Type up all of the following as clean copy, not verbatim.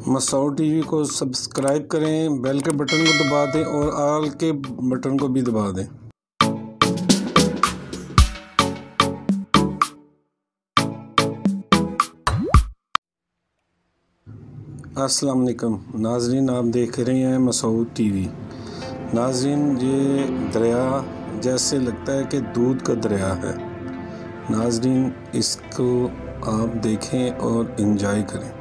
मसऊद TV को subscribe करें, bell के बटन को दबा दें और ऑल के बटन को भी दबा दें। अस्सलाम वालेकुम नाजरीन, आप देख रहे हैं मसऊद टीवी। नाजरीन, ये दरिया जैसे लगता है कि दूध का दरिया है। नाजरीन, इसको आप देखें और एंजॉय करें।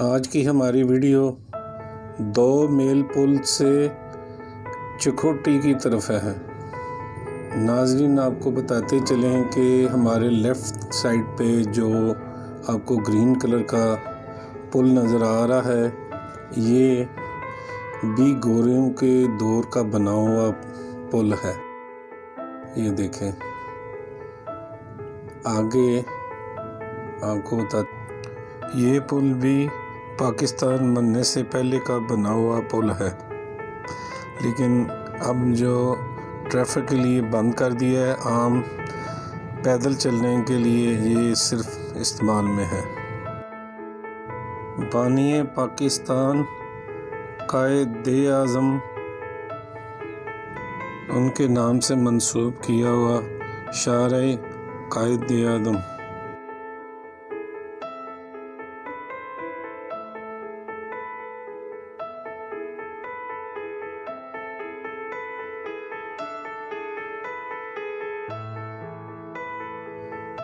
आज की हमारी वीडियो दो मेल पुल से चिकोटी की तरफ है। नाजरीन, आपको बताते चलें कि हमारे लेफ़्ट साइड पे जो आपको ग्रीन कलर का पुल नज़र आ रहा है, ये भी गोरियों के दौर का बना हुआ पुल है। ये देखें, आगे आपको बता, ये पुल भी पाकिस्तान बनने से पहले का बना हुआ पुल है, लेकिन अब जो ट्रैफिक के लिए बंद कर दिया है, आम पैदल चलने के लिए ये सिर्फ इस्तेमाल में है। बानी पाकिस्तान कायद-ए-आज़म उनके नाम से मंसूब किया हुआ शार-ए कायद-ए-आज़म।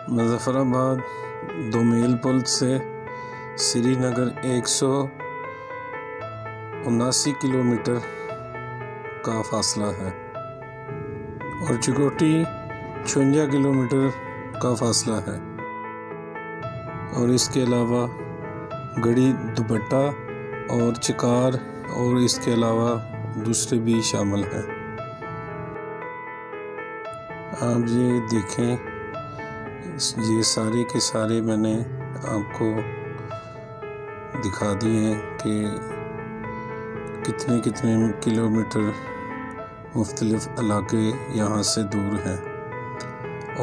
मुजफ्फराबाद दो मेल पुल से श्रीनगर 179 किलोमीटर का फासला है और चिकोटी 56 किलोमीटर का फासला है। और इसके अलावा गड़ी दुपट्टा और चिकार और इसके अलावा दूसरे भी शामिल हैं। आप ये देखें, ये सारे के सारे मैंने आपको दिखा दिए हैं कि कितने कितने किलोमीटर मुख्तलिफ इलाके यहाँ से दूर हैं।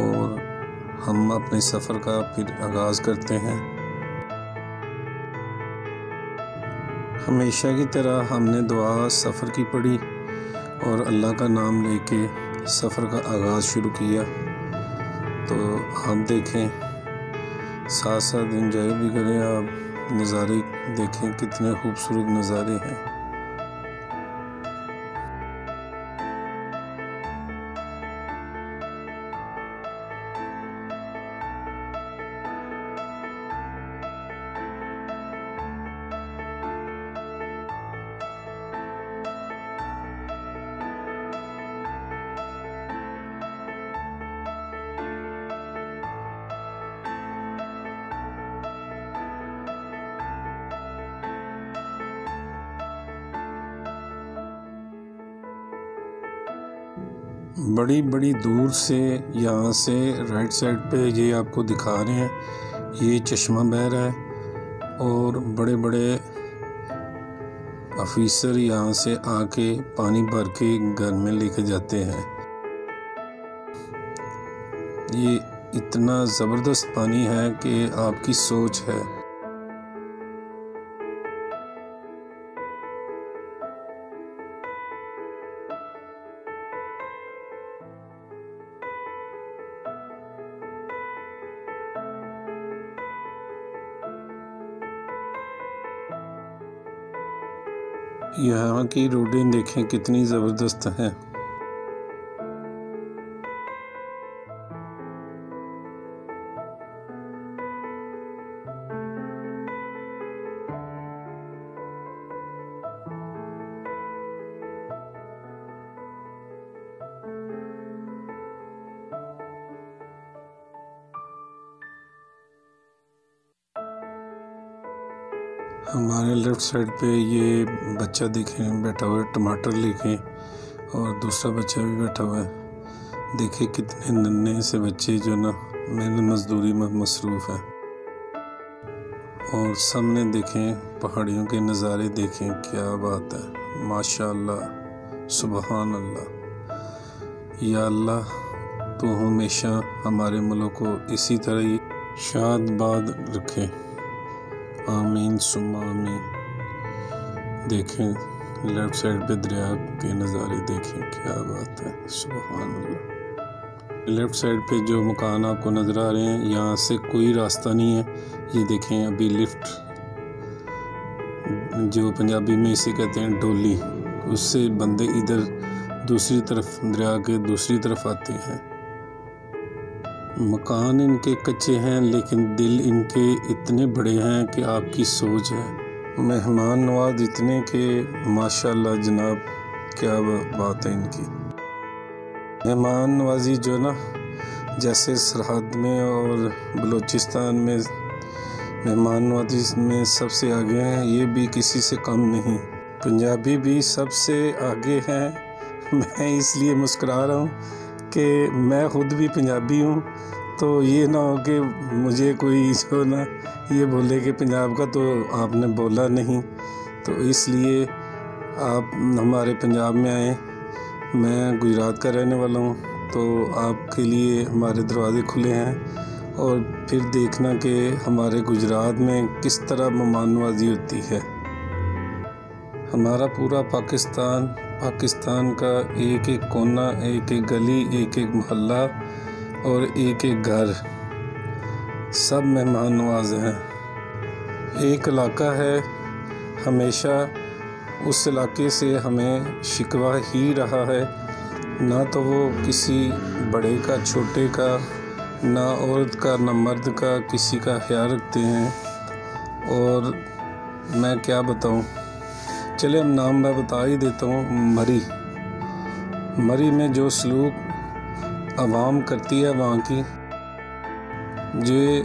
और हम अपने सफ़र का फिर आगाज़ करते हैं। हमेशा की तरह हमने दुआ सफ़र की पढ़ी और अल्लाह का नाम लेके सफ़र का आगाज़ शुरू किया। तो आप देखें, साथ साथ एंजॉय भी करें। आप नज़ारे देखें, कितने खूबसूरत नज़ारे हैं। बड़ी बड़ी दूर से यहाँ से राइट साइड पे ये आपको दिखा रहे हैं, ये चश्मा बह रहा है और बड़े बड़े ऑफिसर यहाँ से आके पानी भर के घर में लेके जाते हैं। ये इतना ज़बरदस्त पानी है कि आपकी सोच है। यहाँ की रोडें देखें कितनी ज़बरदस्त हैं। हमारे लेफ़्ट साइड पे ये बच्चा देखें बैठा हुआ है टमाटर लेके, और दूसरा बच्चा भी बैठा हुआ है। देखे कितने नन्हे से बच्चे जो ना मेहनत मजदूरी में मसरूफ़ है। और सामने देखें पहाड़ियों के नज़ारे देखें, क्या बात है, माशाअल्लाह, सुबहान अल्लाह। या अल्लाह तो हमेशा हमारे मुल्क को इसी तरह ही शादबाद रखे, आमीन सुम्मा आमीन। देखें लेफ़्ट साइड पे दरिया के नज़ारे देखें, क्या बात है, सुभान अल्लाह। लेफ़्ट साइड पे जो मकान आपको नज़र आ रहे हैं, यहाँ से कोई रास्ता नहीं है। ये देखें अभी लिफ्ट, जो पंजाबी में इसे कहते हैं डोली, उससे बंदे इधर दूसरी तरफ दरिया के दूसरी तरफ आते हैं। मकान इनके कच्चे हैं लेकिन दिल इनके इतने बड़े हैं कि आपकी सोच है। मेहमान नवाज इतने के माशाल्लाह जनाब, क्या बात है इनकी। मेहमान नवाजी जो ना, जैसे सरहद में और बलूचिस्तान में मेहमान नवाजी में सबसे आगे हैं, ये भी किसी से कम नहीं। पंजाबी भी सबसे आगे हैं। मैं इसलिए मुस्कुरा रहा हूँ कि मैं ख़ुद भी पंजाबी हूँ, तो ये ना हो कि मुझे कोई जो ना ये बोले कि पंजाब का तो आपने बोला नहीं, तो इसलिए आप हमारे पंजाब में आए। मैं गुजरात का रहने वाला हूँ, तो आपके लिए हमारे दरवाज़े खुले हैं। और फिर देखना कि हमारे गुजरात में किस तरह मेहमान नवाजी होती है। हमारा पूरा पाकिस्तान का एक एक कोना, एक एक गली, एक एक मोहल्ला और एक एक घर, सब मेहमान नवाज हैं। एक इलाका है, हमेशा उस इलाके से हमें शिकवा ही रहा है, ना तो वो किसी बड़े का छोटे का, ना औरत का ना मर्द का, किसी का ख्याल रखते हैं। और मैं क्या बताऊं, चले हम नाम मैं बता ही देता हूँ। मरी में जो सलूक आवाम करती है वहाँ की, ये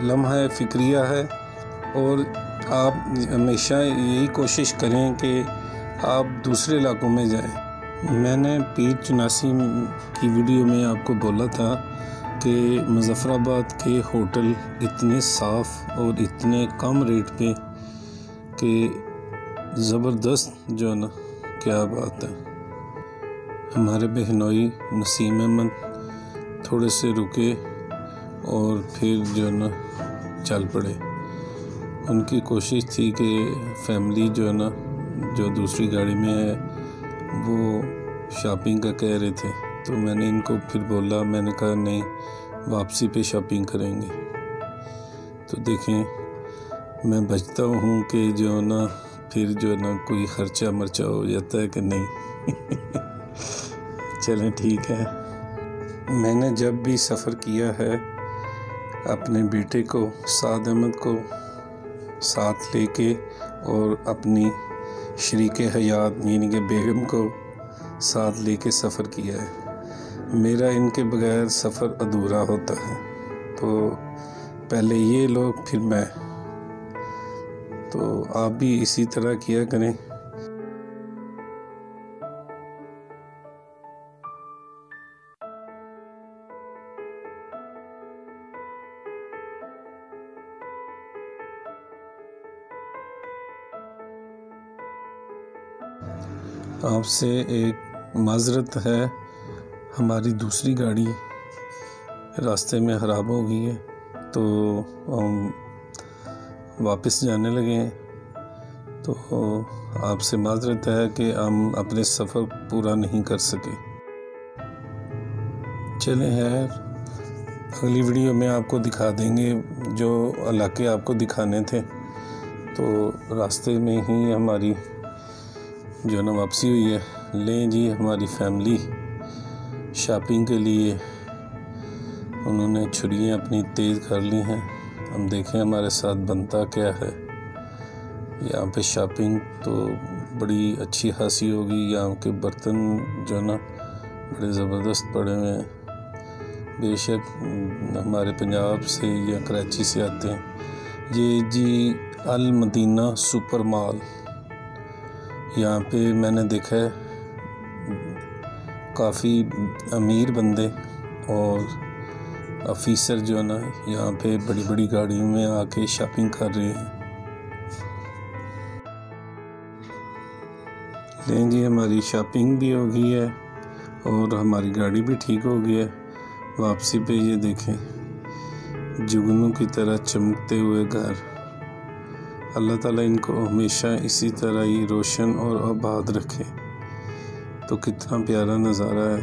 लम्हा फिक्रिया है। और आप हमेशा यही कोशिश करें कि आप दूसरे इलाकों में जाएं। मैंने पीर चुनासी की वीडियो में आपको बोला था कि मुज़फ़्फ़राबाद के होटल इतने साफ़ और इतने कम रेट पे कि ज़बरदस्त, जो है ना, क्या बात है। हमारे बहनोई नसीम अहमद थोड़े से रुके और फिर जो है ना चल पड़े। उनकी कोशिश थी कि फैमिली जो है ना, जो दूसरी गाड़ी में है, वो शॉपिंग का कह रहे थे, तो मैंने इनको फिर बोला, मैंने कहा नहीं, वापसी पे शॉपिंग करेंगे। तो देखें मैं बचता हूँ कि जो है ना फिर जो है ना कोई खर्चा मर्चा हो जाता है कि नहीं। चलें ठीक है। मैंने जब भी सफ़र किया है, अपने बेटे को साद अहमद को साथ लेके और अपनी शरीके हयात यानी कि बेगम को साथ लेके सफ़र किया है। मेरा इनके बगैर सफ़र अधूरा होता है। तो पहले ये लोग फिर मैं, तो आप भी इसी तरह किया करें। आपसे एक माजरत है, हमारी दूसरी गाड़ी रास्ते में ख़राब हो गई है, तो हम वापस जाने लगे हैं। तो आपसे माजरत है कि हम अपने सफ़र पूरा नहीं कर सके। चले हैं, अगली वीडियो में आपको दिखा देंगे जो इलाके आपको दिखाने थे। तो रास्ते में ही हमारी जो ना वापसी हुई है। लें जी, हमारी फैमिली शॉपिंग के लिए उन्होंने छुरियाँ अपनी तेज़ कर ली हैं। हम देखें हमारे साथ बनता क्या है। यहाँ पे शॉपिंग तो बड़ी अच्छी खासी होगी। यहाँ के बर्तन जो ना बड़े ज़बरदस्त पड़े हुए हैं। बेशक हमारे पंजाब से या कराची से आते हैं। ये जी अल मदीना सुपर मॉल। यहाँ पे मैंने देखा है काफ़ी अमीर बंदे और ऑफिसर जो है ना, यहाँ पे बड़ी बड़ी गाड़ियों में आके शॉपिंग कर रहे हैं। लें जी, हमारी शॉपिंग भी हो गई है और हमारी गाड़ी भी ठीक हो गई है। वापसी पे ये देखें जुगनू की तरह चमकते हुए घर। अल्लाह ताला इनको हमेशा इसी तरह ही रोशन और आबाद रखे। तो कितना प्यारा नज़ारा है।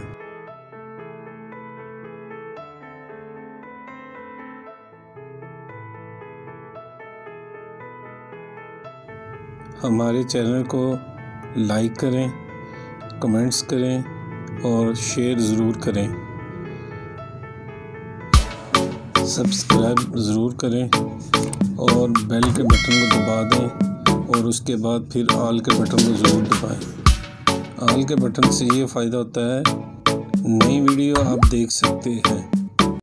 हमारे चैनल को लाइक करें, कमेंट्स करें और शेयर ज़रूर करें। सब्सक्राइब ज़रूर करें और बेल के बटन को दबा दें और उसके बाद फिर ऑल के बटन को ज़रूर दबाएं। ऑल के बटन से ये फ़ायदा होता है, नई वीडियो आप देख सकते हैं।